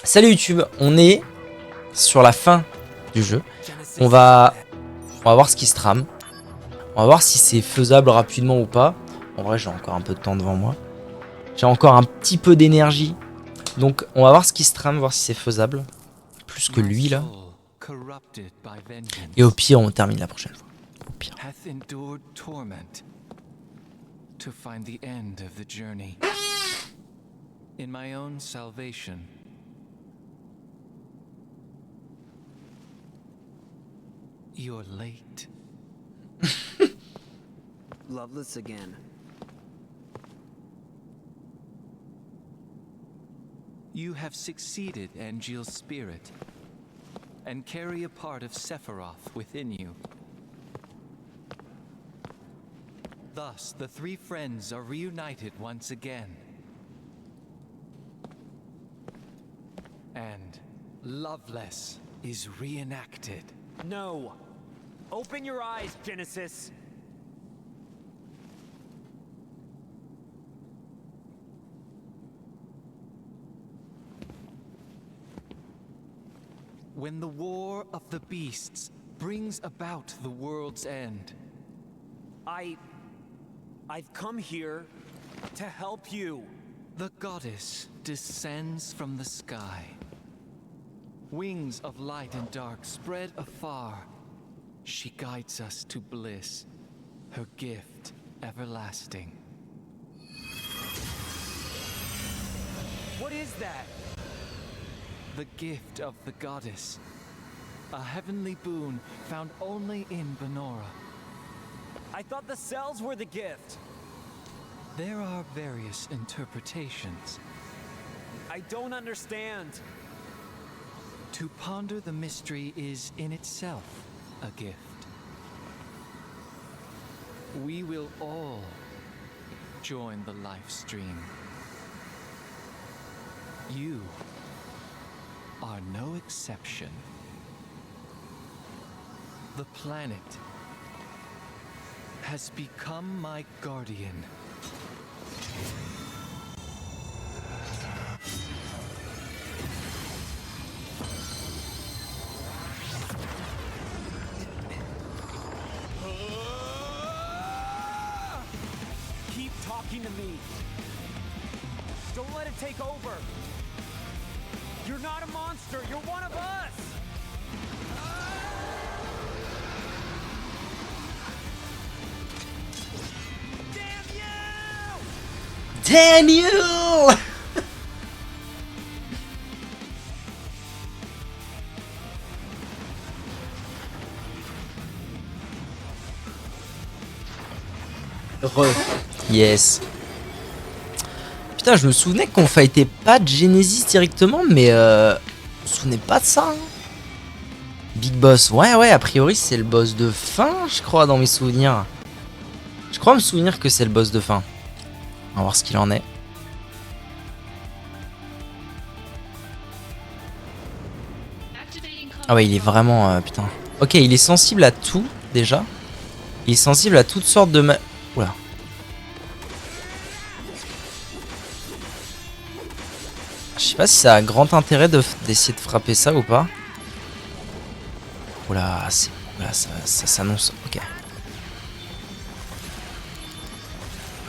Salut YouTube, on est sur la fin du jeu. On va voir ce qui se trame. On va voir si c'est faisable rapidement ou pas. En vrai, j'ai encore un peu de temps devant moi. J'ai encore un petit peu d'énergie. Donc, on va voir ce qui se trame, voir si c'est faisable. Plus que lui, là. Et au pire, on termine la prochaine fois. Au pire. You're late. Loveless again. You have succeeded, Angeal's spirit, and carry a part of Sephiroth within you. Thus, the three friends are reunited once again. And Loveless is reenacted. No! Open your eyes, Genesis! When the war of the beasts brings about the world's end. I've come here to help you. The goddess descends from the sky. Wings of light and dark spread afar. She guides us to bliss, her gift everlasting. What is that? The gift of the goddess. A heavenly boon found only in Benora. I thought the cells were the gift. There are various interpretations. I don't understand. To ponder the mystery is in itself a gift. We will all join the life stream. You are no exception. The planet has become my guardian. Keep talking to me. Don't let it take over. You're not a monster. You're one of us. Damn you! Daniel! Yes. Putain, je me souvenais qu'on fightait pas de Genesis directement, mais je me souvenais pas de ça. Hein. Big Boss, ouais, a priori c'est le boss de fin, je crois, dans mes souvenirs. Je crois me souvenir que c'est le boss de fin. On va voir ce qu'il en est. Ah ouais, il est vraiment... putain. Ok, il est sensible à tout, déjà. Il est sensible à toutes sortes de... Oula. Je sais pas si ça a grand intérêt d'essayer de frapper ça ou pas. Oula, ça s'annonce. Ok.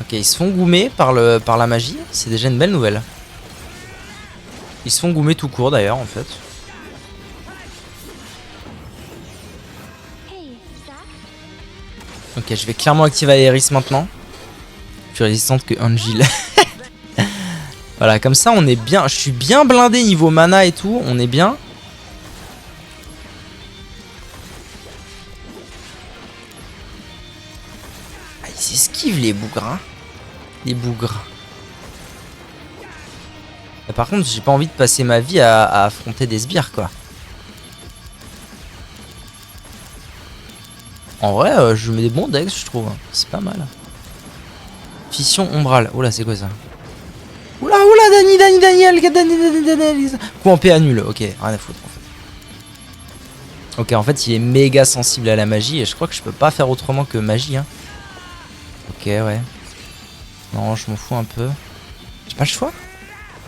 Ok, ils se font goumer par la magie. C'est déjà une belle nouvelle. Ils se font goumer tout court d'ailleurs en fait. Ok, je vais clairement activer Aeris maintenant. Plus résistante que Angeal. Voilà, comme ça on est bien. Je suis bien blindé niveau mana et tout. On est bien. Ah, ils s'esquivent les bougres. Hein. Les bougres. Et par contre, j'ai pas envie de passer ma vie à affronter des sbires quoi. En vrai, je mets des bons decks, je trouve. C'est pas mal. Fission ombrale. Oula, c'est quoi ça? Oula, Daniel. Coup en PA nul. Ok, rien à foutre en fait. Ok, en fait, il est méga sensible à la magie et je crois que je peux pas faire autrement que magie. Hein. Ok, ouais. Non, je m'en fous un peu. J'ai pas le choix.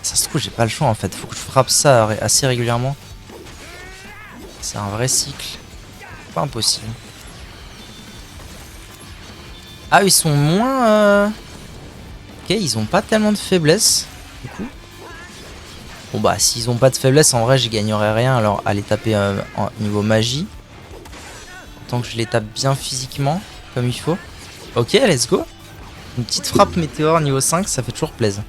Ça se trouve, j'ai pas le choix en fait. Faut que je frappe ça assez régulièrement. C'est un vrai cycle. Pas impossible. Ah, ils sont moins... Ok, ils ont pas tellement de faiblesse. Du coup. Bon bah, s'ils ont pas de faiblesse, en vrai, j'y gagnerais rien. Alors, à les taper en niveau magie. Tant que je les tape bien physiquement, comme il faut. Ok, let's go. Une petite frappe météore niveau 5, ça fait toujours plaisir.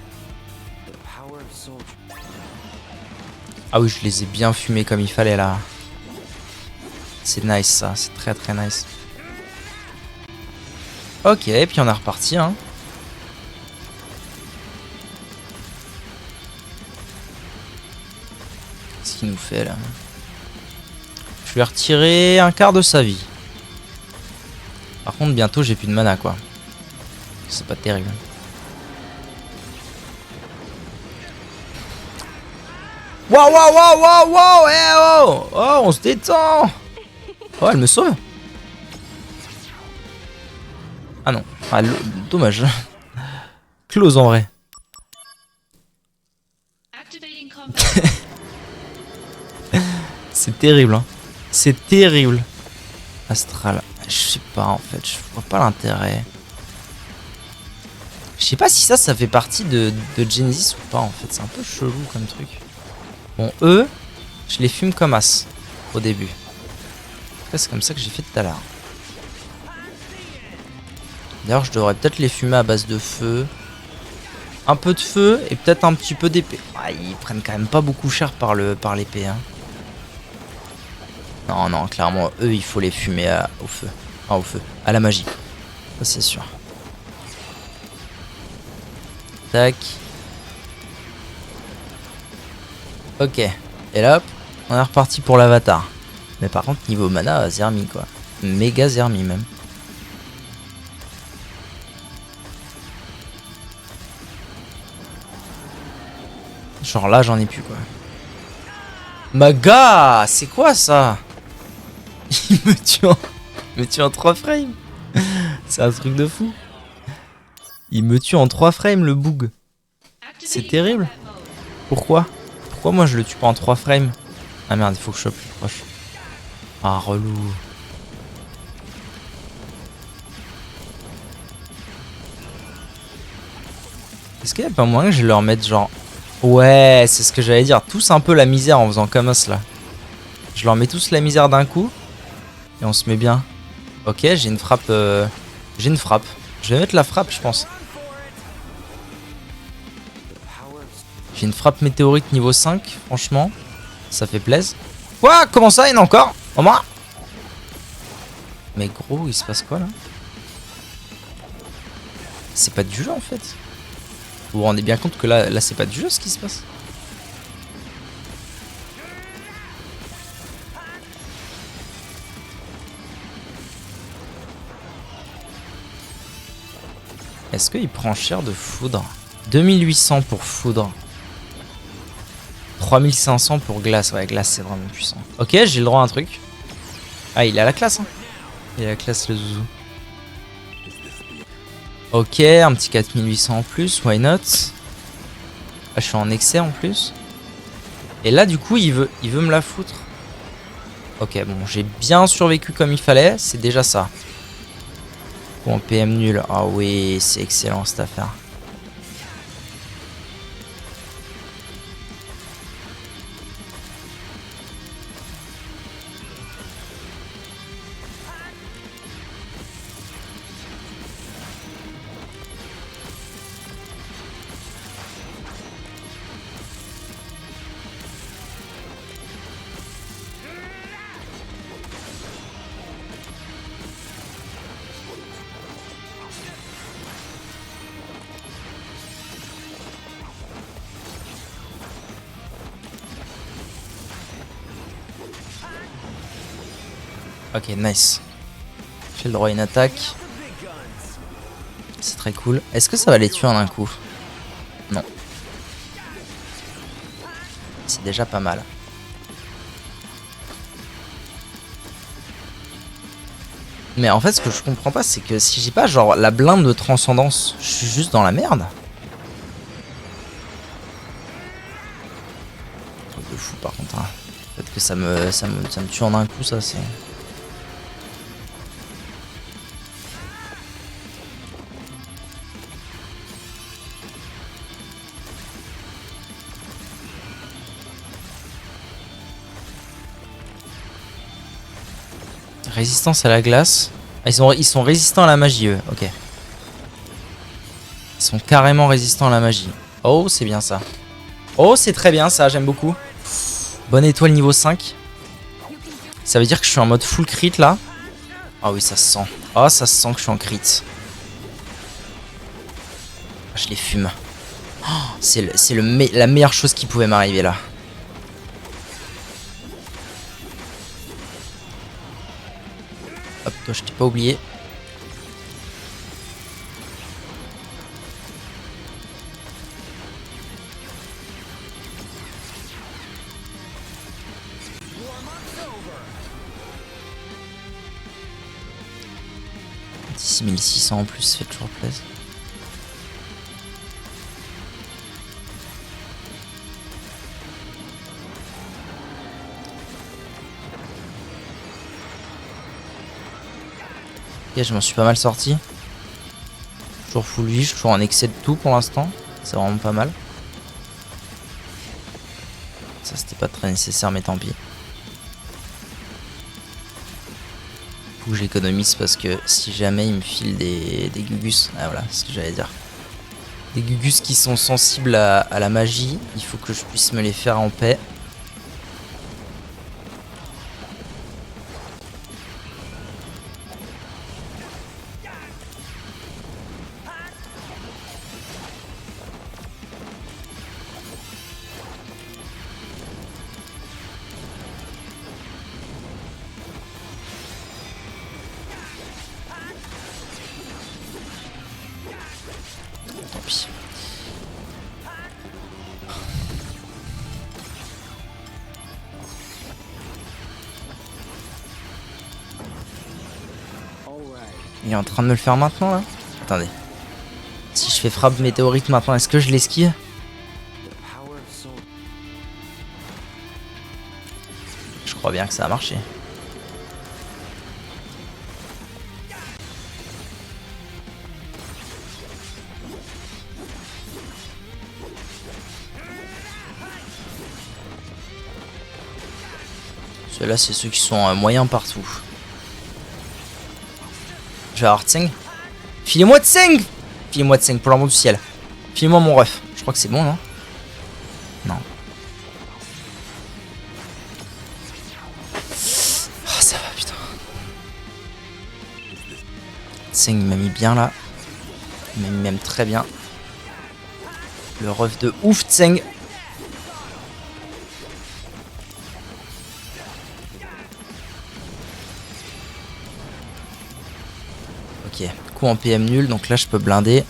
Ah oui, je les ai bien fumés comme il fallait là. C'est nice ça, c'est très très nice. Ok, et puis on est reparti hein. Qu'est-ce qu'il nous fait là? Je lui ai retiré un quart de sa vie. Par contre bientôt j'ai plus de mana quoi. C'est pas terrible. Waouh waouh waouh waouh waouh, eh oh, oh on se détend. Oh elle me sauve. Ah non, ah, dommage. Close en vrai. C'est terrible hein. C'est terrible. Astral. Je sais pas en fait, je vois pas l'intérêt. Je sais pas si ça fait partie de Genesis ou pas en fait, c'est un peu chelou comme truc. Bon eux, je les fume comme as au début. C'est comme ça que j'ai fait tout à l'heure. D'ailleurs je devrais peut-être les fumer à base de feu. Un peu de feu et peut-être un petit peu d'épée. Ah, ils prennent quand même pas beaucoup cher par l'épée hein. Non non clairement eux il faut les fumer au feu. Ah au feu, à la magie. Ça c'est sûr. Tac. Ok. Et là hop, on est reparti pour l'avatar. Mais par contre niveau mana Zermi quoi. Méga Zermi même. Genre là j'en ai plus quoi. Maga, c'est quoi ça? Il me tue en 3 frames. C'est un truc de fou. Il me tue en 3 frames le boug. C'est terrible. Pourquoi? Pourquoi moi je le tue pas en 3 frames? Ah merde, il faut que je sois plus proche. Ah relou. Est-ce qu'il y a pas moyen que je leur mette genre... Ouais, c'est ce que j'allais dire. Tous un peu la misère en faisant comme ça là. Je leur mets tous la misère d'un coup. Et on se met bien. Ok, j'ai une frappe. J'ai une frappe. Je vais mettre la frappe, je pense. J'ai une frappe météorite niveau 5. Franchement, ça fait plaisir. Quoi? Comment ça? Il y en a encore? Au moins. Mais gros, il se passe quoi là? C'est pas du jeu en fait. Vous vous rendez bien compte que là c'est pas du jeu ce qui se passe. Est-ce qu'il prend cher de foudre? 2800 pour foudre. 3500 pour glace. Ouais, glace c'est vraiment puissant. Ok, j'ai le droit à un truc. Ah, il a la classe. Hein. Il a la classe le zouzou. Ok, un petit 4800 en plus. Why not? Ah, je suis en excès en plus. Et là, du coup, il veut me la foutre. Ok, bon, j'ai bien survécu comme il fallait. C'est déjà ça. Bon, PM nul. Ah oui, c'est excellent cette affaire. Ok, nice. J'ai le droit à une attaque. C'est très cool. Est-ce que ça va les tuer en un coup? Non. C'est déjà pas mal. Mais en fait, ce que je comprends pas, c'est que si j'ai pas genre la blinde de transcendance, je suis juste dans la merde. truc de fou par contre. Hein. Peut-être que ça me tue en un coup, ça c'est. Résistance à la glace. Ah, ils sont résistants à la magie, eux. Ok. Ils sont carrément résistants à la magie. Oh, c'est bien ça. Oh, c'est très bien ça, j'aime beaucoup. Bonne étoile niveau 5. Ça veut dire que je suis en mode full crit là. Ah oui, ça se sent. Ah, ça se sent que je suis en crit. Je les fume. Oh, c'est la meilleure chose qui pouvait m'arriver là. Hop, toi, je t'ai pas oublié. « 6600 en plus, ça fait toujours plaisir. » Ok, je m'en suis pas mal sorti. Toujours full vie, je suis toujours en excès de tout pour l'instant. C'est vraiment pas mal. Ça c'était pas très nécessaire mais tant pis. Faut que j'économise parce que si jamais il me file des gugus. Ah voilà, c'est ce que j'allais dire. Des gugus qui sont sensibles à la magie. Il faut que je puisse me les faire en paix. Tant pis. Il est en train de me le faire maintenant là. Attendez. Si je fais frappe météorite maintenant, est-ce que je l'esquive? Je crois bien que ça a marché. Ceux-là, c'est ceux qui sont moyens partout. Je vais avoir Tseng. Filez-moi Tseng! Filez-moi Tseng pour l'amour du ciel. Filez-moi mon ref. Je crois que c'est bon, non? Non. Oh, ça va, putain. Tseng, il m'a mis bien là. Il m'a mis même très bien. Le ref de ouf, Tseng. Ok, coup en PM nul, donc là je peux blinder.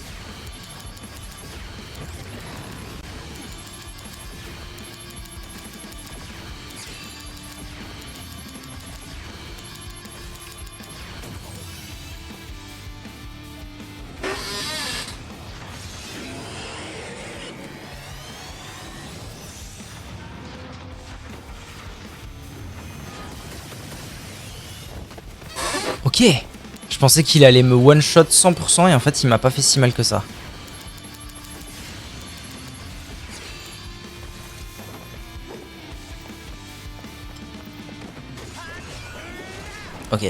Ok. Je pensais qu'il allait me one-shot 100% et en fait il m'a pas fait si mal que ça. Ok.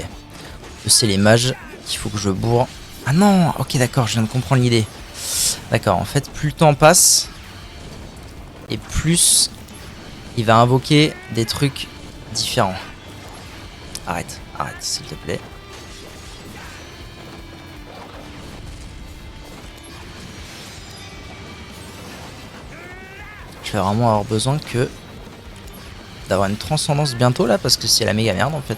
C'est les mages qu'il faut que je bourre. Ah non. Ok, d'accord, je viens de comprendre l'idée. D'accord, en fait plus le temps passe et plus il va invoquer des trucs différents. Arrête, arrête s'il te plaît. Je vais vraiment avoir besoin que d'avoir une transcendance bientôt là parce que c'est la méga merde en fait.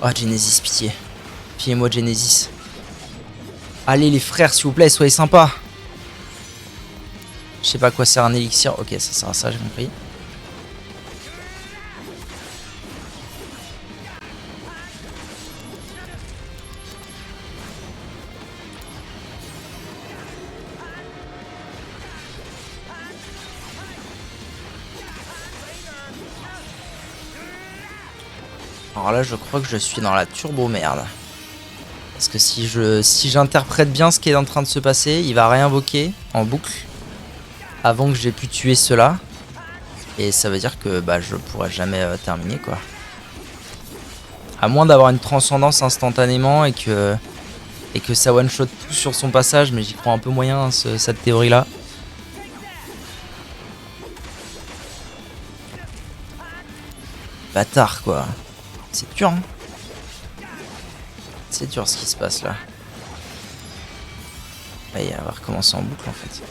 Oh Genesis, pitié. Filez-moi Genesis. Allez les frères s'il vous plaît, soyez sympas. Je sais pas à quoi sert un élixir. Ok, ça sert à ça, j'ai compris. Alors là, je crois que je suis dans la turbo merde. Parce que si j'interprète bien ce qui est en train de se passer, il va réinvoquer en boucle avant que j'ai pu tuer ceux-là. Et ça veut dire que bah, je pourrais jamais terminer quoi. À moins d'avoir une transcendance instantanément et que ça one-shot tout sur son passage, mais j'y crois un peu moyen cette théorie-là. Bâtard quoi. C'est dur hein. C'est dur ce qui se passe là. Ouais, il va recommencer en boucle en fait.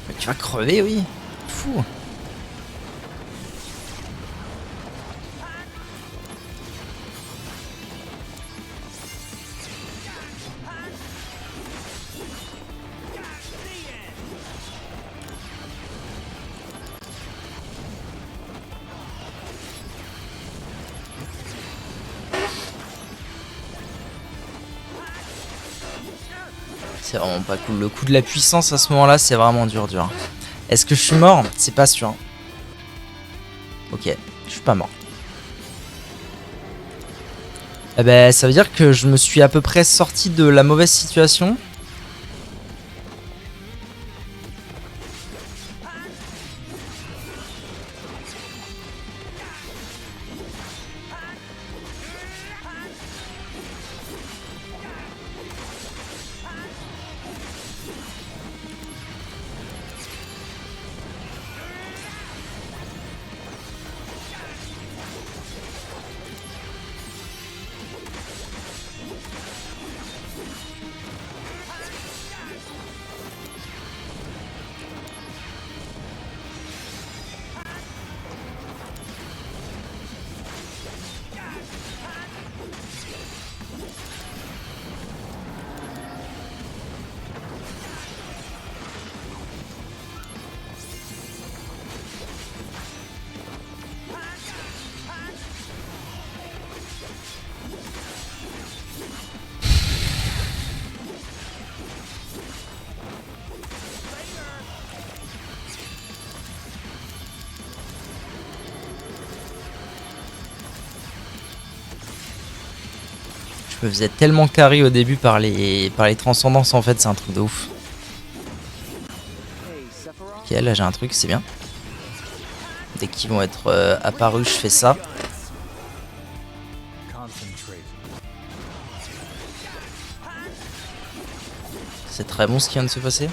Mais tu vas crever oui. Fou. C'est vraiment pas cool. Le coup de la puissance à ce moment-là, c'est vraiment dur. Est-ce que je suis mort? C'est pas sûr. Ok, je suis pas mort. Eh ben, ça veut dire que je me suis à peu près sorti de la mauvaise situation. Je me faisais tellement carry au début par les transcendances en fait, c'est un truc de ouf. Ok, là j'ai un truc, c'est bien. Dès qu'ils vont être apparus, je fais ça. C'est très bon ce qui vient de se passer.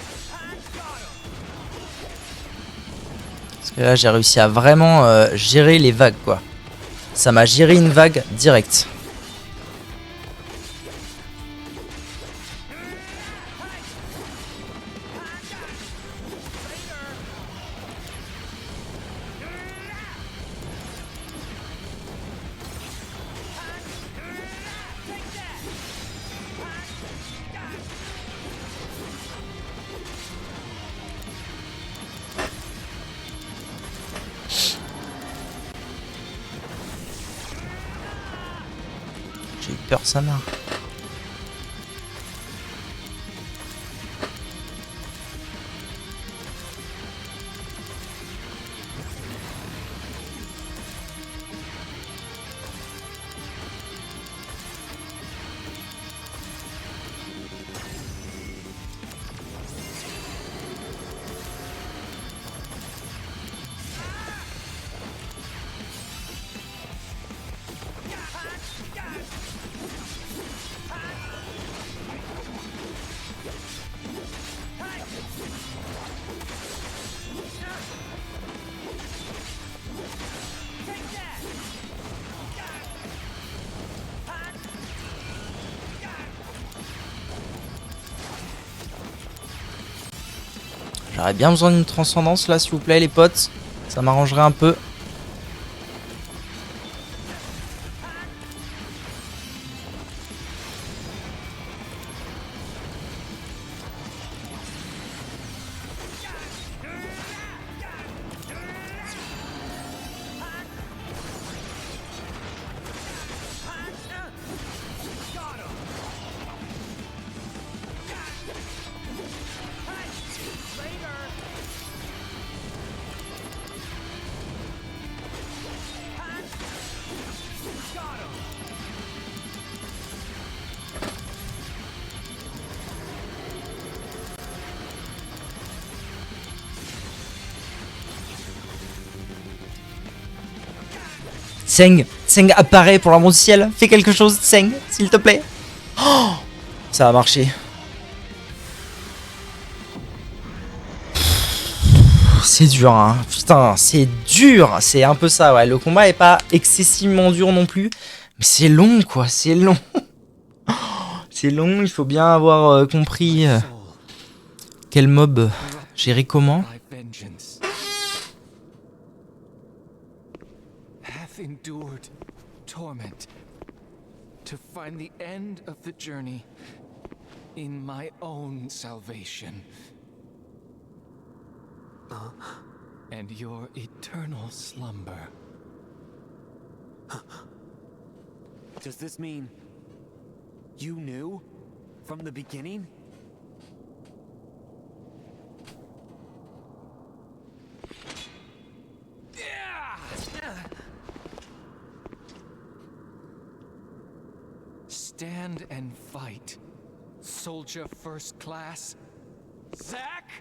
Parce que là j'ai réussi à vraiment gérer les vagues quoi. Ça m'a géré une vague directe. J'ai eu peur sa mère. J'aurais bien besoin d'une transcendance là s'il vous plaît les potes. Ça m'arrangerait un peu. Tseng, Tseng apparaît pour l'amour du ciel. Fais quelque chose, Tseng, s'il te plaît. Oh, ça a marché. C'est dur, hein. Putain, c'est dur. C'est un peu ça, ouais. Le combat est pas excessivement dur non plus. Mais c'est long, quoi. C'est long. C'est long. Il faut bien avoir compris quel mob gérer comment. Endured torment to find the end of the journey in my own salvation and your eternal slumber. Does this mean you knew from the beginning? Stand and fight, soldier first class. Zack?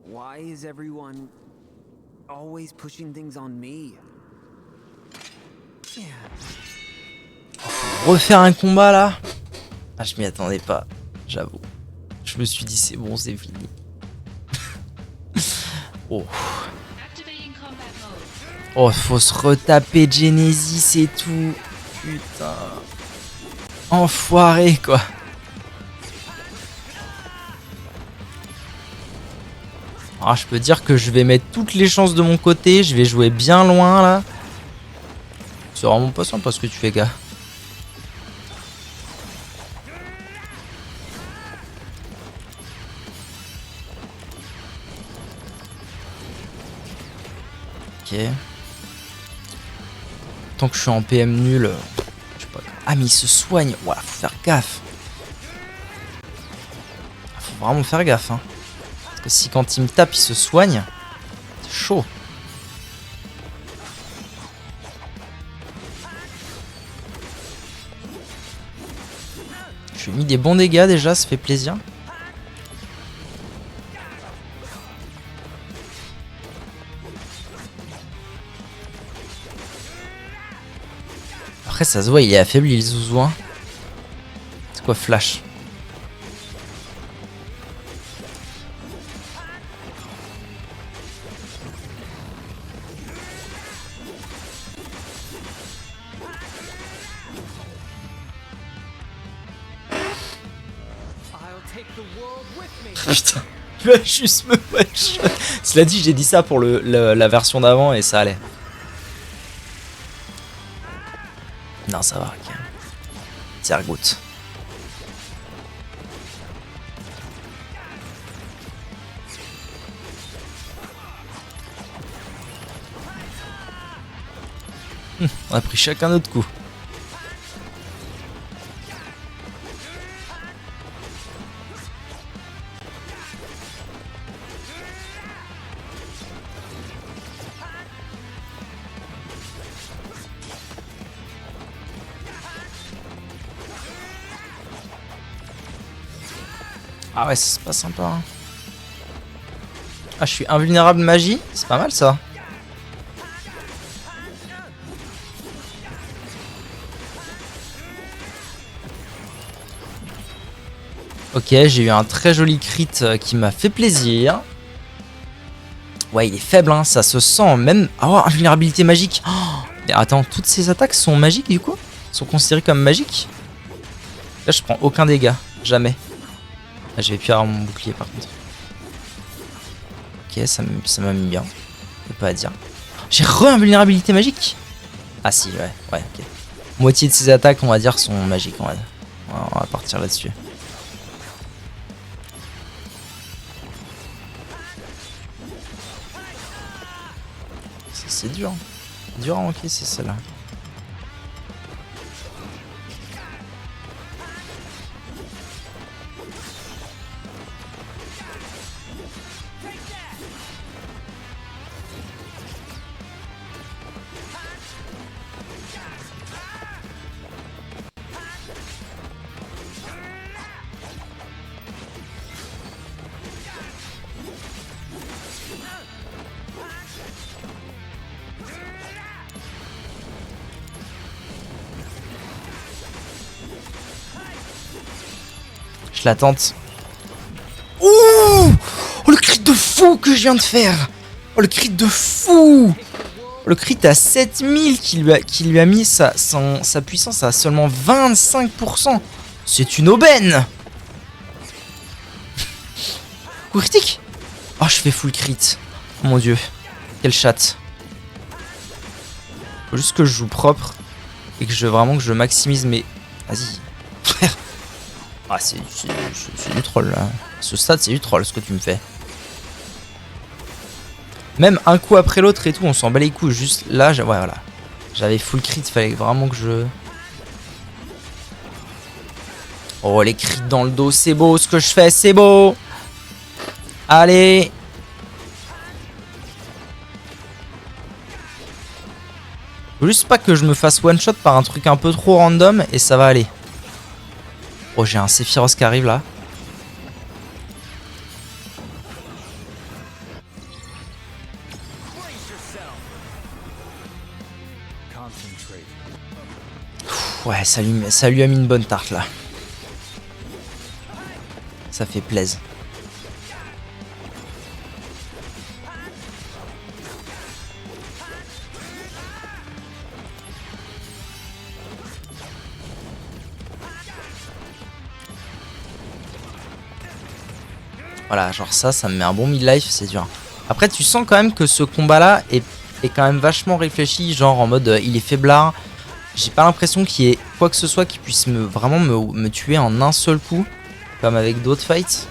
Why is everyone always pushing things on me? Refaire un combat là? Ah, je m'y attendais pas, j'avoue. Je me suis dit c'est bon, c'est fini. Oh. Oh, faut se retaper Genesis et tout. Putain. Enfoiré, quoi. Ah, je peux dire que je vais mettre toutes les chances de mon côté. Je vais jouer bien loin, là. C'est vraiment pas sympa ce que tu fais, gars. Ok. Tant que je suis en PM nul, je sais pas. Ah mais il se soigne. Ouah, faut faire gaffe. Faut vraiment faire gaffe, hein. Parce que si quand il me tape il se soigne, c'est chaud. Je lui ai mis des bons dégâts déjà, ça fait plaisir. Après ça se voit, il est affaibli le zouzou, hein. C'est quoi flash? Putain, il va juste me one-shot. Cela dit, j'ai dit ça pour la version d'avant et ça allait. Non, ça va, ok. Zergout. On a pris chacun notre coup. Ah ouais, c'est pas sympa, hein. Ah, je suis invulnérable magie, c'est pas mal ça. Ok, j'ai eu un très joli crit qui m'a fait plaisir. Ouais, il est faible, hein, ça se sent même. Oh, invulnérabilité magique. Oh, mais attends, toutes ces attaques sont magiques du coup? Sont considérées comme magiques? Là, je prends aucun dégât, jamais. Ah, je vais plus avoir mon bouclier par contre. Ok, ça m'a mis bien. Y'a pas à dire. J'ai re-invulnérabilité magique? Ah si, ouais, ok. Moitié de ces attaques, on va dire, sont magiques. On va partir là-dessus. C'est dur. Dur à encaisser celle-là. Je la tente. Ouh, oh, le crit de fou que je viens de faire. Oh, le crit de fou. Le crit à 7000 qui lui a mis sa puissance à seulement 25%. C'est une aubaine. Coup critique. Oh, je fais full crit. Oh mon dieu. Quel chat. Faut juste que je joue propre. Et que je maximise mes... Vas-y. Frère. Ah, c'est du troll là. Ce stade, c'est du troll ce que tu me fais. Même un coup après l'autre et tout, on s'en bat les couilles. Juste là, ouais, voilà. J'avais full crit, fallait vraiment que je... Oh, les crits dans le dos, c'est beau ce que je fais, c'est beau. Allez. Faut juste pas que je me fasse one shot par un truc un peu trop random et ça va aller. Oh, j'ai un Sephiroth qui arrive là. Ouais, ça lui a mis une bonne tarte là. Ça fait plaisir. Voilà, genre ça me met un bon mid-life, c'est dur. Après, tu sens quand même que ce combat-là est quand même vachement réfléchi, genre en mode il est faiblard. J'ai pas l'impression qu'il y ait quoi que ce soit qui puisse vraiment me tuer en un seul coup, comme avec d'autres fights.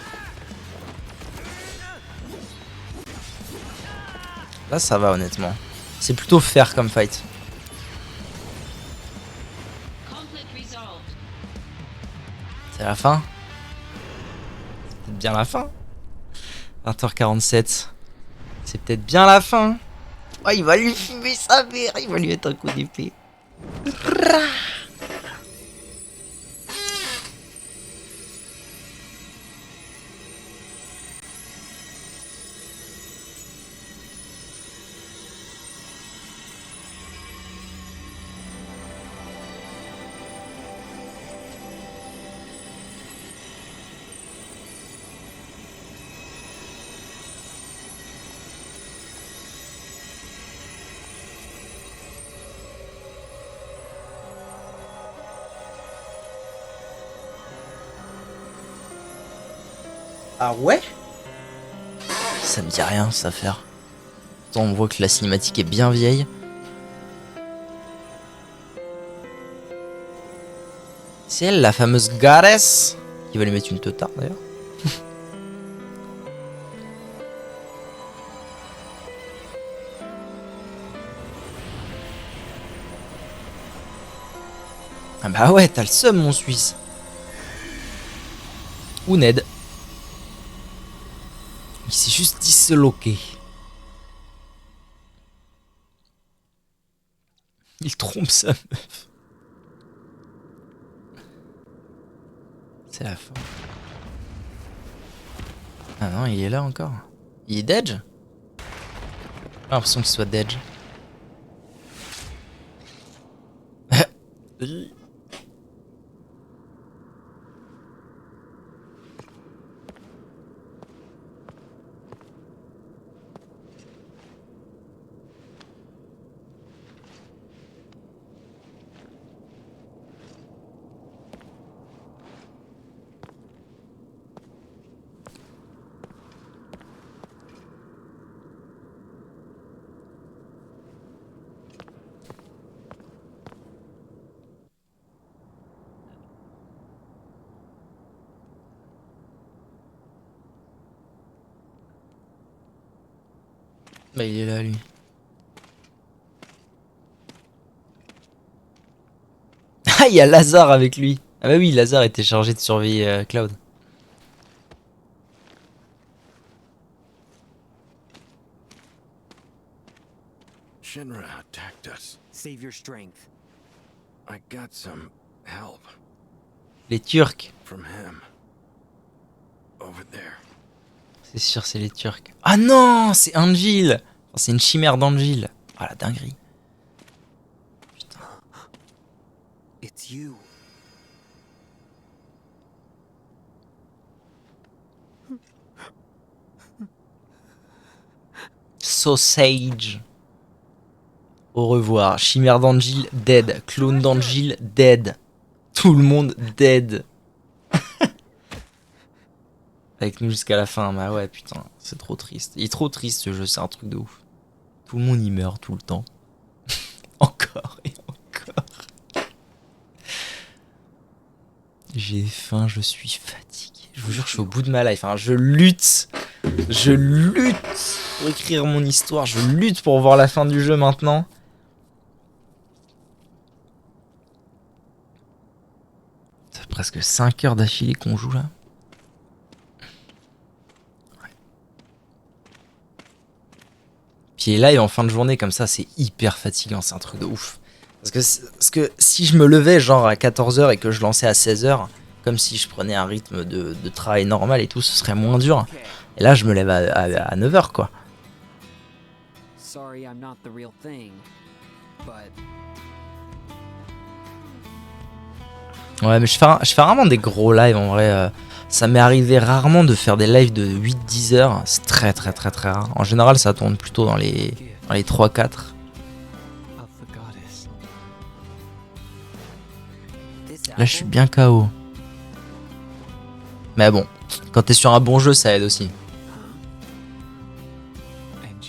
Là, ça va honnêtement. C'est plutôt fair comme fight. C'est la fin. C'est bien la fin. 20h47. C'est peut-être bien la fin. Oh, il va lui fumer sa mère. Il va lui mettre un coup d'épée. Ah ouais? Ça me dit rien cette affaire. Pourtant on voit que la cinématique est bien vieille. C'est elle la fameuse goddess qui va lui mettre une teutarde d'ailleurs. Ah bah ouais, t'as le seum mon Suisse. Ou Ned. Il s'est juste disloqué. Il trompe sa meuf. C'est la fin. Ah non, il est là encore. Il est Dedge? J'ai l'impression qu'il soit Dedge. Bah il est là lui. Ah il y a Lazare avec lui. Ah bah oui, Lazare était chargé de surveiller Cloud. Shinra attacked us. Save your strength. I got some help Les Turcs. from him. Over there. C'est sûr, c'est les Turcs. Ah non, c'est Angel. Enfin, c'est une chimère d'Angel. Ah la dinguerie. It's you. Sausage. Au revoir. Chimère d'Angil, dead. Clone d'Angil, dead. Tout le monde dead. Avec nous jusqu'à la fin. Bah ouais, putain, c'est trop triste. Il est trop triste ce jeu, c'est un truc de ouf. Tout le monde y meurt tout le temps. Encore et encore. J'ai faim, je suis fatigué. Je vous jure, je suis au bout de ma life. Hein. Je lutte. Je lutte pour écrire mon histoire. Je lutte pour voir la fin du jeu maintenant. Ça fait presque 5 heures d'affilée qu'on joue là. Ouais. Puis les lives en fin de journée comme ça, c'est hyper fatigant. C'est un truc de ouf. Parce que si je me levais genre à 14h et que je lançais à 16h, comme si je prenais un rythme de travail normal et tout, ce serait moins dur. Et là, je me lève à 9h quoi. Sorry, I'm not the real thing, but Ouais, mais je fais rarement des gros lives en vrai. Ça m'est arrivé rarement de faire des lives de 8-10 heures. C'est très très très très rare. En général, ça tourne plutôt dans les 3-4. of the goddess. Là, je suis bien KO. Mais bon, quand t'es sur un bon jeu, ça aide aussi. And you.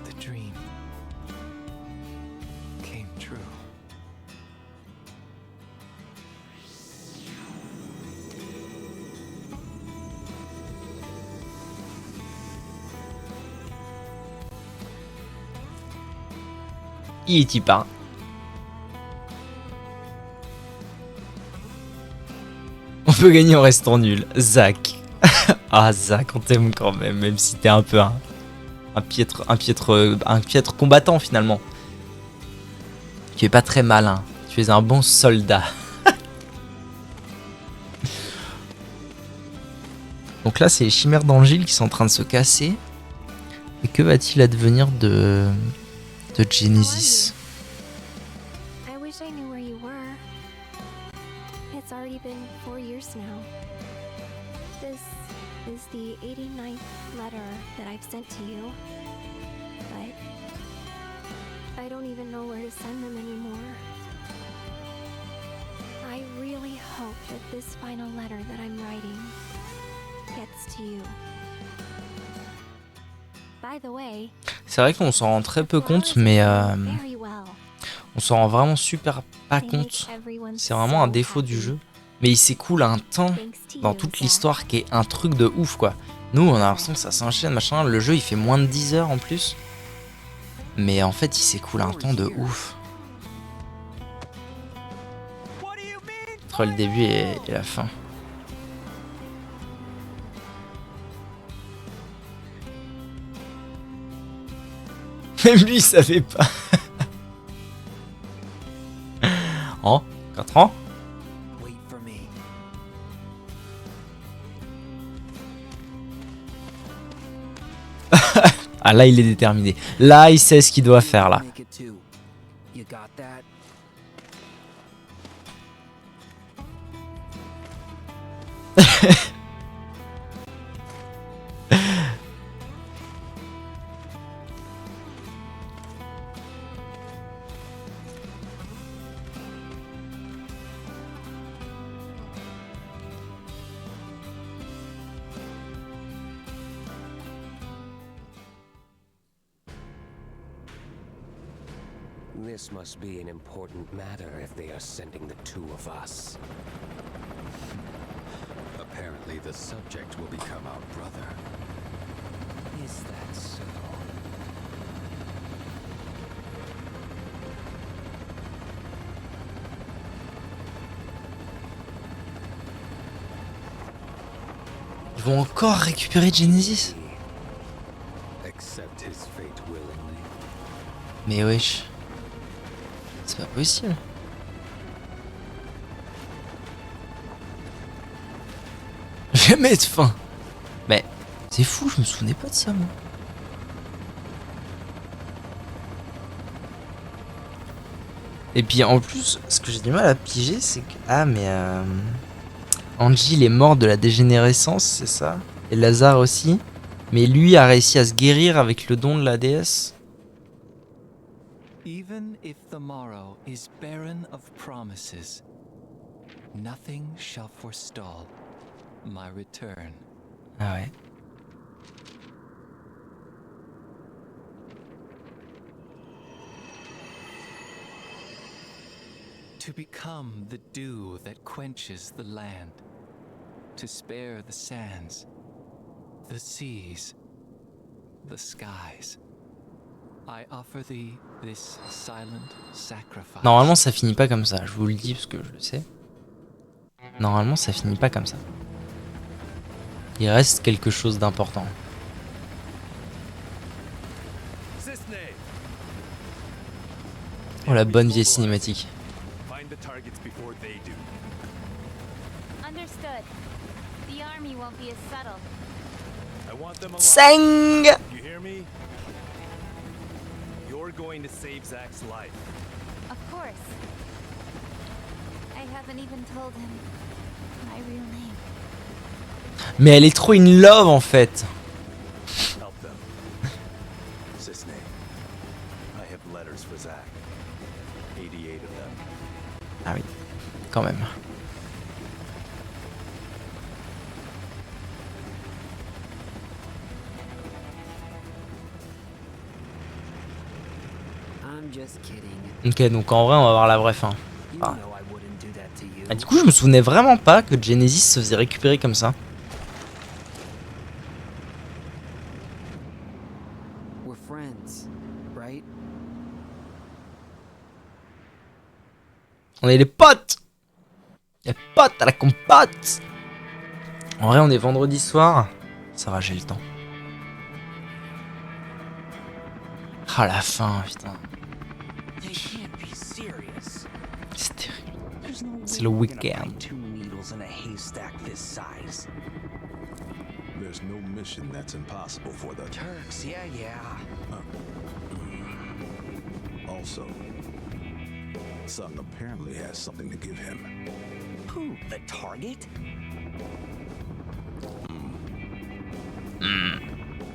The dream came true. Il y pas. On peut gagner en restant nul. Zach. Ah, Zach, on t'aime quand même si t'es un peu un piètre combattant finalement. Tu es pas très malin. Tu es un bon soldat. Donc là, c'est les chimères d'Angil qui sont en train de se casser. Et que va-t-il advenir de Genesis? I wish I knew where you were. It's already been 4 years now. This is the 89th letter that I've sent to you. But I don't even know where to send them anymore. I really hope that this final letter that I'm writing gets to you. By the way, C'est vrai qu'on s'en rend très peu compte, mais very well. on s'en rend vraiment super pas compte. C'est vraiment un défaut du jeu. Mais il s'écoule un temps dans toute l'histoire qui est un truc de ouf quoi. Nous on a l'impression que ça s'enchaîne machin. Le jeu il fait moins de 10 heures en plus. Mais en fait il s'écoule un temps de ouf. Entre le début et la fin. Même lui il savait pas. En 4 ans. wait for me. Ah là il est déterminé. Là il sait ce qu'il doit faire là. Make it too. You got that? This must be an important matter if they are sending the two of us. Apparently, the subject will become our brother. Is that so? Ils vont encore récupérer Genesis. Accept his fate willingly. Mais wesh. C'est pas possible. Je vais mettre fin. Mais c'est fou, je me souvenais pas de ça moi. Et puis en plus, ce que j'ai du mal à piger, c'est que... Ah mais... Angie, il est mort de la dégénérescence, c'est ça? Et Lazare aussi. Mais lui a réussi à se guérir avec le don de la déesse. Even if the morrow is barren of promises, nothing shall forestall my return. Ah ouais. To become the dew that quenches the land, to spare the sands, the seas, the skies. I offer thee this silent sacrifice. Normalement ça finit pas comme ça, je vous le dis parce que je le sais. Normalement ça finit pas comme ça. Il reste quelque chose d'important. Oh la bonne vieille cinématique. Find the targets before they do. Understood. The army won't be as subtle. I want them alive. Sang. You hear me? You're going to save Zack's life. Of course. I haven't even told him my real name. Mais elle est trop in love en fait. Help them. Cissnei, I have letters for Zack. 88 of them. Ah oui, quand même. I'm just kidding. Ok, donc en vrai on va voir la vraie fin. You Ah. know I wouldn't do that to you. Ah, du coup je me souvenais vraiment pas que Genesis se faisait récupérer comme ça. We're friends, right? On est les potes. Les potes à la compote. En vrai on est vendredi soir. Ça va, j'ai le temps. Ah la fin, putain. They can't be serious. C'est terrible. There's no way C'est le we're gonna week-end. find two needles in a haystack this size. There's no mission that's impossible for the Turks, yeah. Also, Sung apparently has something to give him. Who? The target?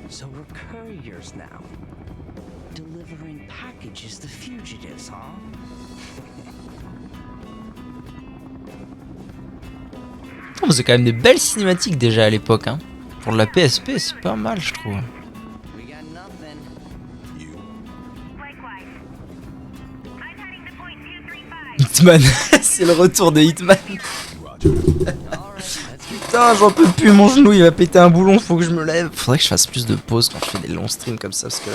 So we're couriers now. Delivering packages to fugitives, huh? On faisait quand même des belles cinématiques déjà à l'époque. Hein. Pour de la PSP, c'est pas mal, je trouve. We got nothing. You. Likewise. I'm heading to point 235. Hitman, c'est le retour de Hitman. Roger. All right, let's get Putain, j'en peux plus, mon genou il va péter un boulon, faut que je me lève. Faudrait que je fasse plus de pauses quand je fais des longs streams comme ça, parce que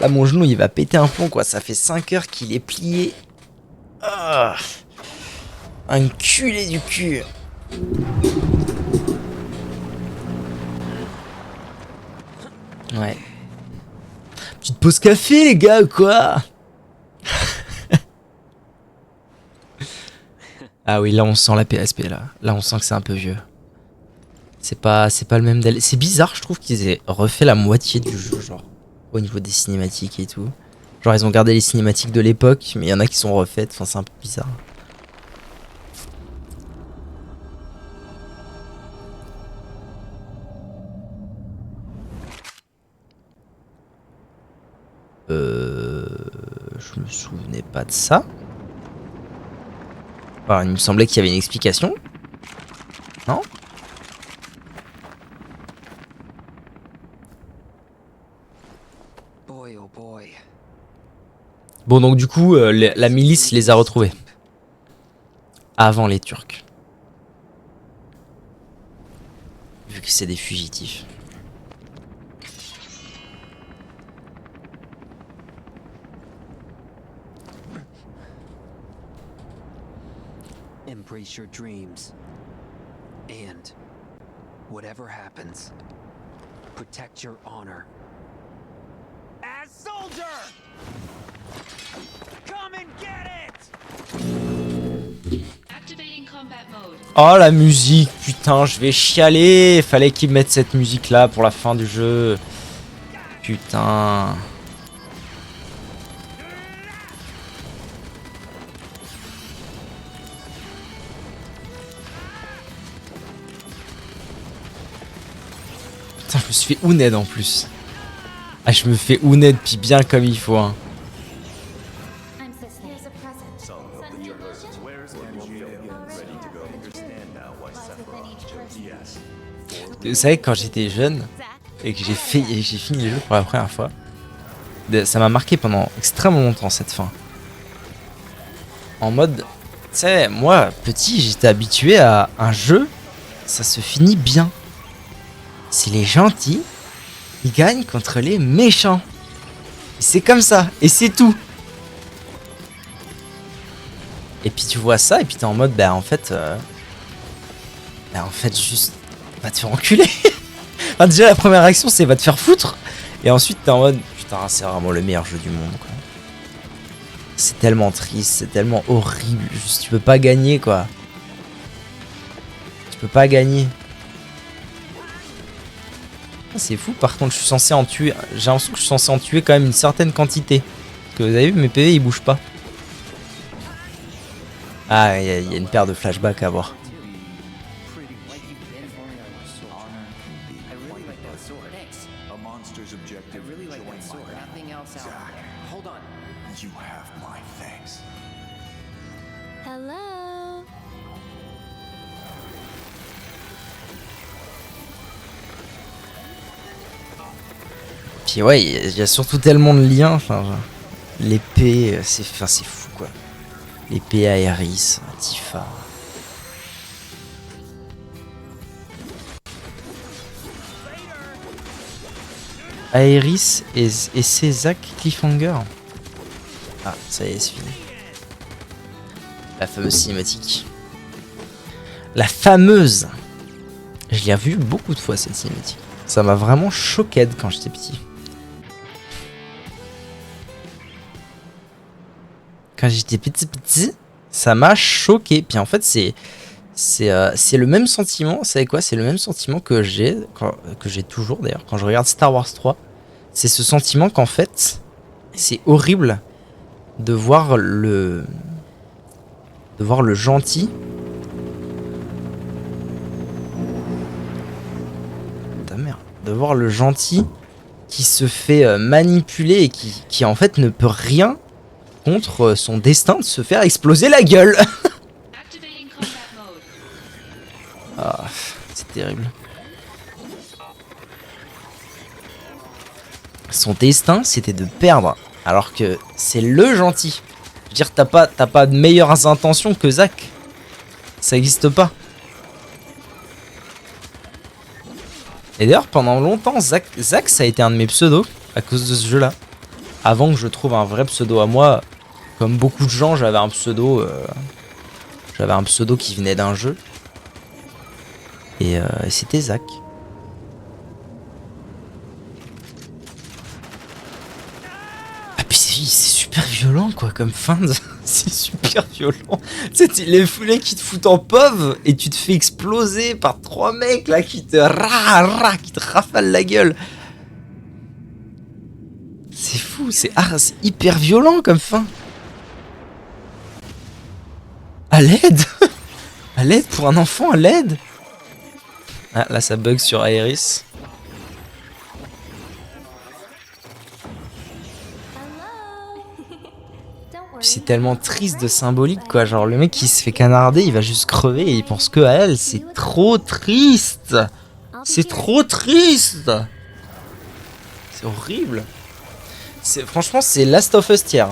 là mon genou il va péter un plomb quoi. Ça fait 5 heures qu'il est plié. Ah, un culé du cul. Ouais. Petite pause café les gars ou quoi? Ah oui, là on sent la PSP là. Là on sent que c'est un peu vieux. C'est pas le même délai. C'est bizarre, je trouve qu'ils aient refait la moitié du jeu, genre au niveau des cinématiques et tout. Genre ils ont gardé les cinématiques de l'époque, mais il y en a qui sont refaites. Enfin c'est un peu bizarre. Je me souvenais pas de ça. Enfin, il me semblait qu'il y avait une explication. Non? Boy, oh boy. Bon donc du coup, la milice les a retrouvés. Avant les Turcs. Vu que c'est des fugitifs. Embrace your dreams. And whatever happens, protect your honor. As soldier! Come and get it! Activating combat mode. Oh la musique, putain, je vais chialer. Fallait qu'ils mettent cette musique là pour la fin du jeu. Putain. Putain, je me suis fait Ouned en plus. Ah, je me fais Ouned puis bien comme il faut, hein. I'm Cicely. Here's a present. So, open your hood. Where's Angel? Ready to go. Understand now why Sephiroth chose yes. Vous savez, quand j'étais jeune et que j'ai fini le jeu pour la première fois, ça m'a marqué pendant extrêmement longtemps cette fin. En mode, tu sais, moi, petit, j'étais habitué à un jeu, ça se finit bien. C'est les gentils, ils gagnent contre les méchants. C'est comme ça, et c'est tout. Et puis tu vois ça, et puis t'es en mode, bah en fait, juste, va te faire enculer. Enfin, déjà, la première réaction, c'est va te faire foutre. Et ensuite, t'es en mode, putain, c'est vraiment le meilleur jeu du monde, quoi. C'est tellement triste, c'est tellement horrible. Juste, tu peux pas gagner, quoi. Tu peux pas gagner. C'est fou, par contre, je suis censé en tuer. J'ai l'impression que je suis censé en tuer quand même une certaine quantité. Parce que vous avez vu, mes PV ils bougent pas. Ah, il y a une paire de flashbacks à voir. A monster's objective. Nothing else out there. Hold on. You have my thanks. Hello. Puis ouais, il y a surtout tellement de liens. Enfin, genre, l'épée, c'est fou, quoi. L'épée Aeris, Tifa. Aeris et c'est Zack Cliffhanger. Ah, ça y est, c'est fini. La fameuse cinématique. La fameuse. Je l'ai revue beaucoup de fois cette cinématique. Ça m'a vraiment choqué quand j'étais petit. Quand j'étais petit, ça m'a choqué. Puis en fait, c'est le même sentiment. Vous savez quoi? C'est le même sentiment que j'ai toujours d'ailleurs quand je regarde Star Wars 3. C'est ce sentiment qu'en fait, c'est horrible de voir le gentil. Ta mère. De voir le gentil qui se fait manipuler et qui en fait ne peut rien contre son destin de se faire exploser la gueule. Ah, c'est terrible. Son destin, c'était de perdre, alors que c'est le gentil. Je veux dire, t'as pas de meilleures intentions que Zack. Ça existe pas. Et d'ailleurs, pendant longtemps, Zack, ça a été un de mes pseudos à cause de ce jeu-là. Avant que je trouve un vrai pseudo à moi, comme beaucoup de gens, j'avais un pseudo qui venait d'un jeu. Et c'était Zack. Ah puis c'est super violent quoi comme fin de... C'est super violent. Tu sais, les foulées qui te foutent en pauvre et tu te fais exploser par 3 mecs là qui te qui te rafalent la gueule. C'est fou, c'est hyper violent comme fin. À l'aide. À l'aide pour un enfant, à l'aide. Ah là ça bug sur Aeris. C'est tellement triste de symbolique quoi, genre le mec qui se fait canarder, il va juste crever et il pense que à elle, c'est trop triste. C'est trop triste. C'est horrible. Franchement c'est Last of Us tier.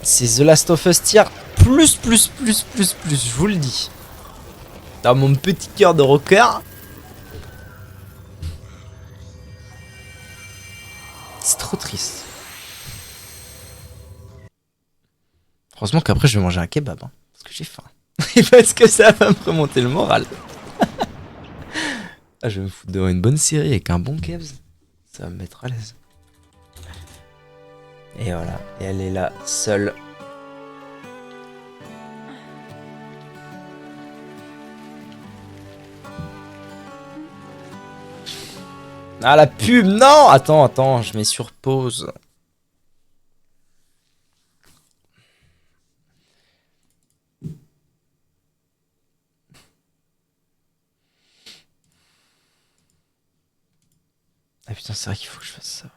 C'est The Last of Us tier plus, je vous le dis. Dans mon petit cœur de rocker. C'est trop triste. Heureusement qu'après je vais manger un kebab, hein, parce que j'ai faim. Et parce que ça va me remonter le moral. Ah, je vais me foutre devant une bonne série avec un bon kebs. Ça va me mettre à l'aise. Et voilà, et elle est là, seule. Ah la pub, non. Attends, je mets sur pause. putain, c'est vrai qu'il faut que je fasse ça.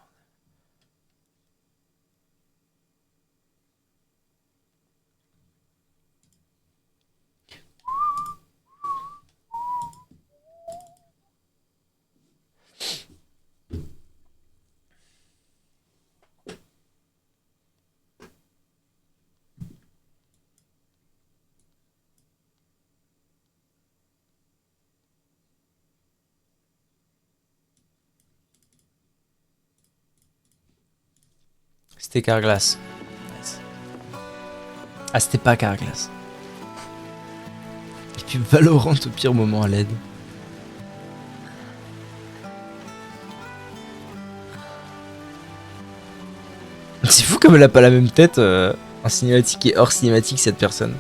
C'était Carglass. Nice. Ah, c'était pas Carglass. Et puis Valorant au pire moment à l'aide. C'est fou comme elle a pas la même tête en cinématique et hors cinématique cette personne.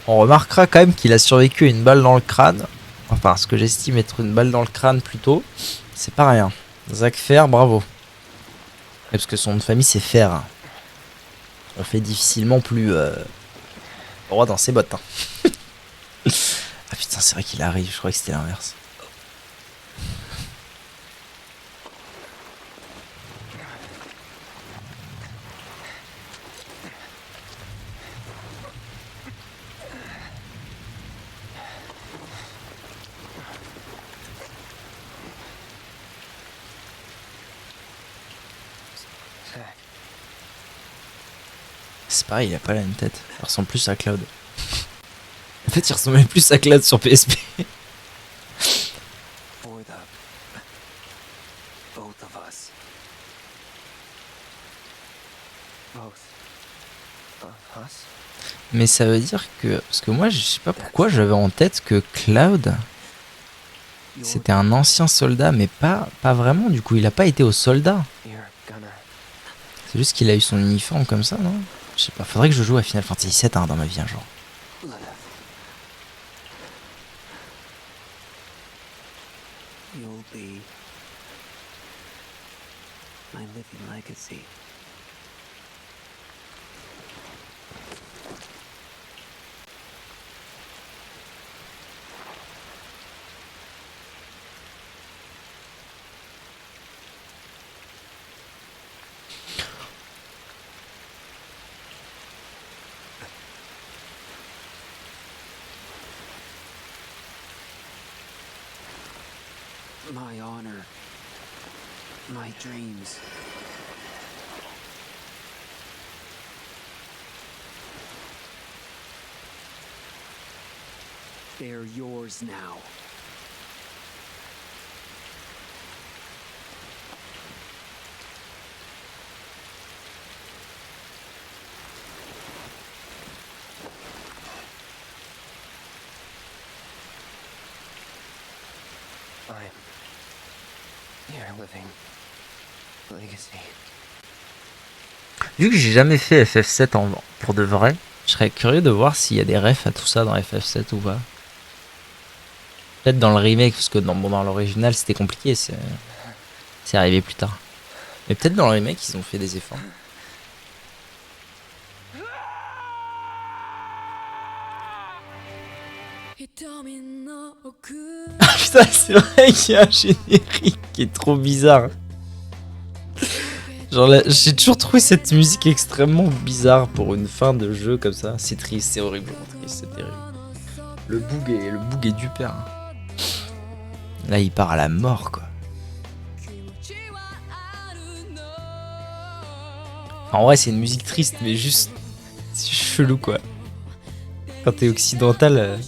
On remarquera quand même qu'il a survécu à une balle dans le crâne. Enfin, ce que j'estime être une balle dans le crâne plutôt. C'est pas rien. Zach Fer, bravo. Et parce que son nom de famille c'est Fer. On fait difficilement plus droit dans ses bottes. Hein. Ah putain, c'est vrai qu'il arrive. Je croyais que c'était l'inverse. C'est pareil, il a pas la même tête. Il ressemble plus à Cloud. En fait, il ressemblait plus à Cloud sur PSP. Mais ça veut dire que... Parce que moi, je sais pas pourquoi j'avais en tête que Cloud... C'était un ancien soldat, mais pas vraiment du coup. Il a pas été au soldat. C'est juste qu'il a eu son uniforme comme ça, non? Je sais pas, faudrait que je joue à Final Fantasy VII hein, dans ma vie un jour. My honor. My dreams. They're yours now. Vu que j'ai jamais fait FF7 pour de vrai, je serais curieux de voir s'il y a des refs à tout ça dans FF7 ou pas. Peut-être dans le remake, parce que dans l'original c'était compliqué, c'est arrivé plus tard. Mais peut-être dans le remake ils ont fait des efforts. Ah putain, c'est vrai qu'il y a un générique qui est trop bizarre. Genre j'ai toujours trouvé cette musique extrêmement bizarre pour une fin de jeu comme ça. C'est triste, c'est horriblement triste, c'est terrible. Le boug est du père. Là il part à la mort quoi. En vrai c'est une musique triste mais juste c'est chelou quoi. Quand t'es occidental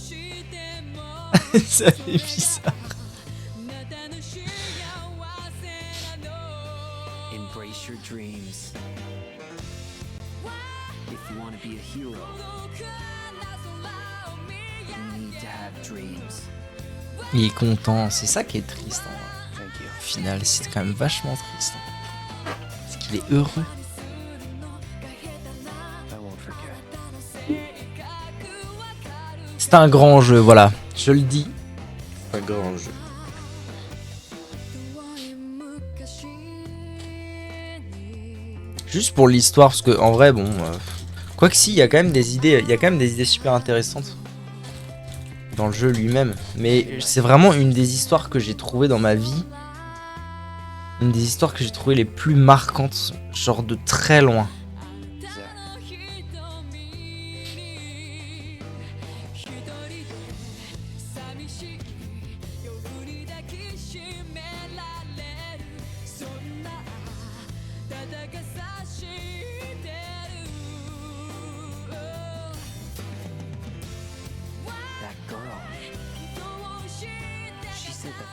ça fait bizarre. Embrace your dreams. If you want to be a hero, you need to have dreams. Il est content, c'est ça qui est triste. Au final, c'est quand même vachement triste. Parce qu'il est heureux. C'est un grand jeu, voilà. Je le dis. grand jeu. Juste pour l'histoire, parce que en vrai, bon, quoi que si, il y a quand même des idées, il y a quand même des idées super intéressantes dans le jeu lui-même. Mais c'est vraiment une des histoires que j'ai trouvées dans ma vie, une des histoires que j'ai trouvées les plus marquantes, genre de très loin.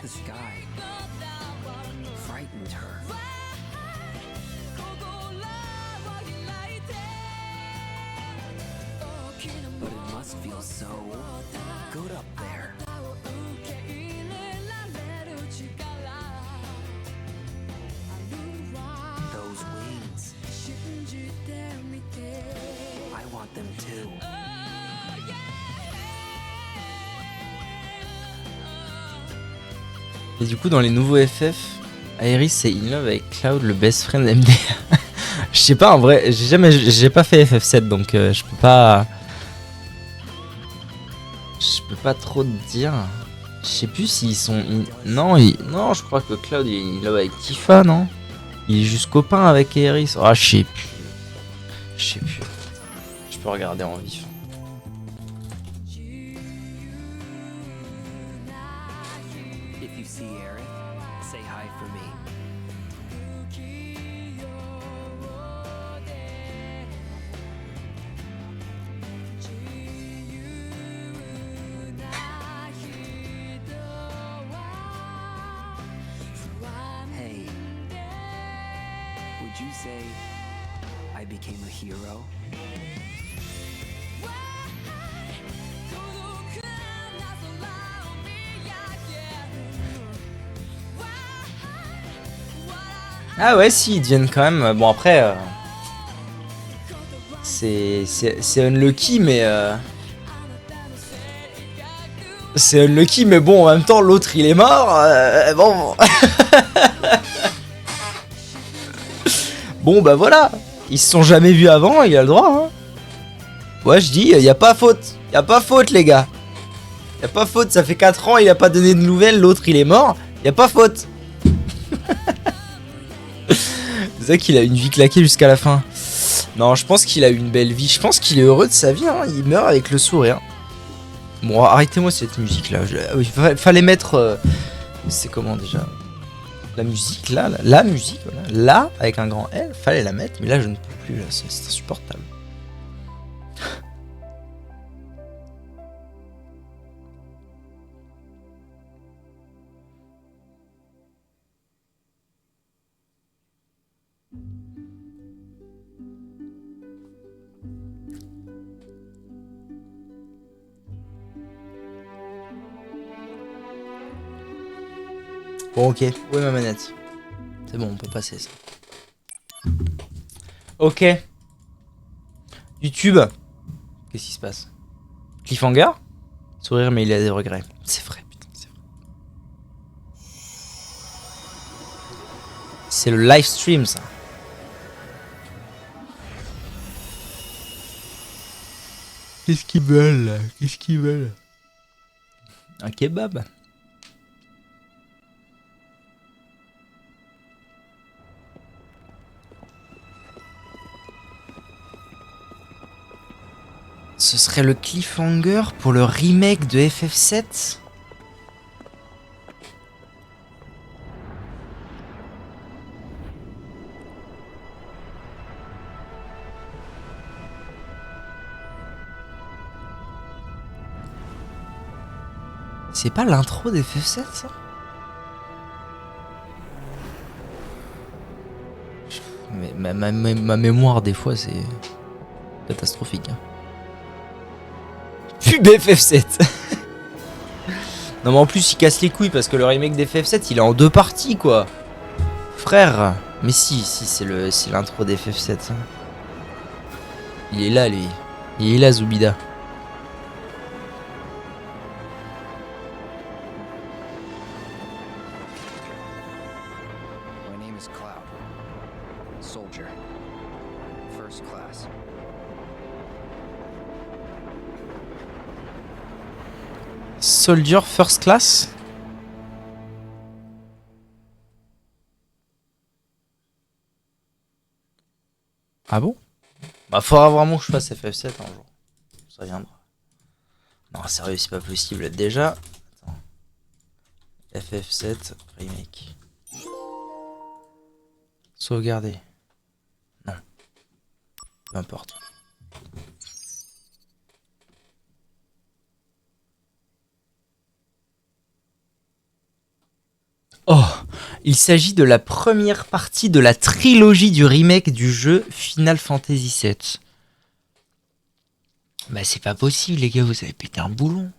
The sky frightened her. But it must feel so good up there. Those wings. I want them too. Et du coup, dans les nouveaux FF, Aeris est in love avec Cloud, le best friend MDR. Je sais pas, en vrai, j'ai pas fait FF7, donc je peux pas trop te dire. Je sais plus s'ils sont non, je crois que Cloud il est in love avec Tifa, non? Il est juste copain avec Aeris. Ah, je sais plus. Je peux regarder en vif. Would you say I became a hero? Ah ouais, si, ils deviennent quand même... Bon, après... c'est unlucky, mais... C'est unlucky, mais bon, en même temps, l'autre, il est mort. Bon... Bon, bah voilà. Ils se sont jamais vus avant, il a le droit. Hein. Ouais, je dis, y a pas faute. Y a pas faute, les gars. Y a pas faute, ça fait 4 ans, il a pas donné de nouvelles, l'autre, il est mort. Y a pas faute. C'est ça qu'il a une vie claquée jusqu'à la fin. Non, je pense qu'il a eu une belle vie. Je pense qu'il est heureux de sa vie. Hein. Il meurt avec le sourire. Bon, arrêtez-moi cette musique-là. Il fallait mettre... c'est comment déjà? La musique, là, la musique, voilà. Là, avec un grand L, fallait la mettre. Mais là, je ne peux plus. C'est insupportable. Bon, ok. Où est ma manette? C'est bon, on peut passer ça. Ok. YouTube. Qu'est-ce qui se passe? Cliffhanger? Sourire, mais il a des regrets. C'est vrai, putain, c'est vrai. C'est le live stream, ça. Qu'est-ce qu'ils veulent, là? Qu'est-ce qu'ils veulent? Un kebab? Ce serait le cliffhanger pour le remake de FF7 ? C'est pas l'intro d'FF7 ça ? Mais ma mémoire des fois c'est catastrophique. Hein. Pub FF7. Non mais en plus il casse les couilles parce que le remake d'FF7 il est en 2 parties quoi. Frère. Mais si c'est l'intro d'FF7. Hein. Il est là lui. Il est là Zubida. Soldier. First class. Soldier First Class. Ah bon? Bah faudra vraiment que je fasse FF7 un jour. Ça viendra. Non sérieux c'est pas possible. Déjà. Attends. FF7 remake. Sauvegarder. Non. Peu importe. Oh, il s'agit de la première partie de la trilogie du remake du jeu Final Fantasy VII. Bah c'est pas possible les gars, vous avez pété un boulon.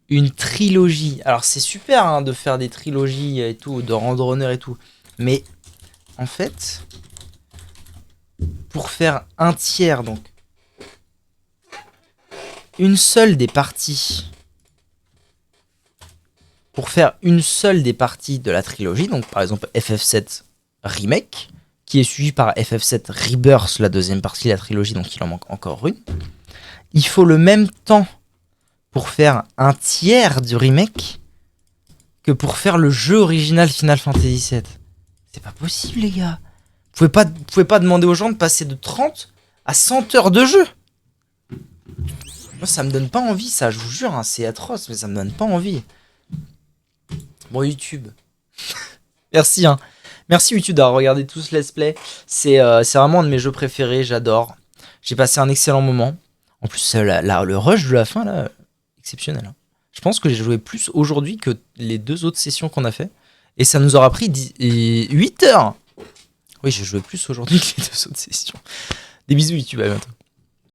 Une trilogie. Alors c'est super hein, de faire des trilogies et tout, de rendre honneur et tout. Mais en fait, pour faire un tiers, donc une seule des parties... Pour faire une seule des parties de la trilogie, donc par exemple FF7 Remake, qui est suivi par FF7 Rebirth, la deuxième partie de la trilogie, donc il en manque encore une. Il faut le même temps pour faire un tiers du remake que pour faire le jeu original Final Fantasy VII. C'est pas possible les gars. Vous pouvez pas demander aux gens de passer de 30 à 100 heures de jeu. Moi ça me donne pas envie ça, je vous jure, hein, c'est atroce, mais ça me donne pas envie. Bon YouTube. Merci hein. Merci YouTube d'avoir regardé tout ce let's play. C'est vraiment un de mes jeux préférés, j'adore. J'ai passé un excellent moment. En plus le rush de la fin là, exceptionnel. Hein. Je pense que j'ai joué plus aujourd'hui que les 2 autres sessions qu'on a fait. Et ça nous aura pris 8 heures. Oui, j'ai joué plus aujourd'hui que les 2 autres sessions. Des bisous YouTube, à bientôt.